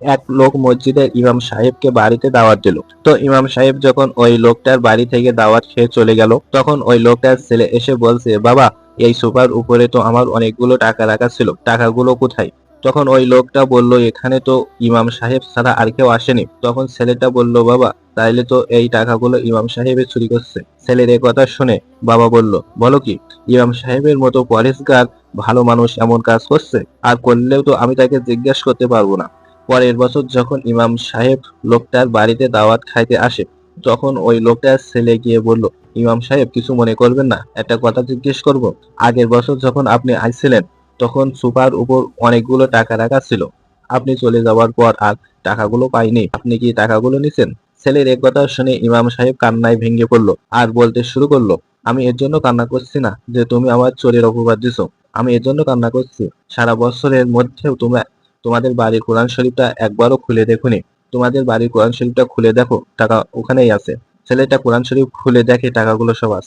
এক লোক মসজিদের ইমাম সাহেবকে বাড়িতে দাওয়াত দিল। তো ইমাম সাহেব যখন ওই লোকটার বাড়ি থেকে দাওয়াত খেয়ে চলে গেল, তখন ওই লোকটার ছেলে এসে বলছে, বাবা, এই সোফার উপরে তো আমার অনেকগুলো টাকা রাখা ছিল, টাকাগুলো কোথায়? তখন ওই লোকটা বলল, এখানে তো ইমাম সাহেব ছাড়া আর কেউ আসেনি। তখন ছেলেটা বলল, বাবা, তাইলে তো এই টাকাগুলো ইমাম সাহেবের চুরি করছে। ছেলের এ কথা শুনে বাবা বলল, বলো কি, ইমাম সাহেবের মতো পরেশগার ভালো মানুষ এমন কাজ করছে? আর করলেও তো আমি তাকে জিজ্ঞেস করতে পারবো না। পরের বছর যখন ইমাম সাহেব লোকটার বাড়িতে দাওয়াত খাইতে আসে, তখন ওই লোকটার ছেলে গিয়ে বলল, ইমাম সাহেব, কিছু মনে করবেন না, একটা কথা জিজ্ঞেস করব? আগের বছর যখন আপনি আইছিলেন, তখন সুপার উপর অনেকগুলো টাকা রাখা ছিল। আপনি চলে যাওয়ার পর আর টাকাগুলো পাইনি, আপনি কি টাকাগুলো নিছেন? ছেলের এক কথা শুনে ইমাম সাহেব কান্নায় ভেঙে পড়লো আর বলতে শুরু করলো, আমি এর জন্য কান্না করছি না যে তুমি আমার চোরের অপবাদ দিছো। আমি এর জন্য কান্না করছি, সারা বছরের মধ্যেও তোমরা তোমাদের বাড়ির কোরআন শরীফটা একবারও খুলে দেখোনি। তোমাদের বাড়ির কোরআন শরীফটা খুলে দেখো, টাকা ওখানেই আছে। ছেলেটা কোরআন শরীফ খুলে দেখে টাকাগুলো সব আছে।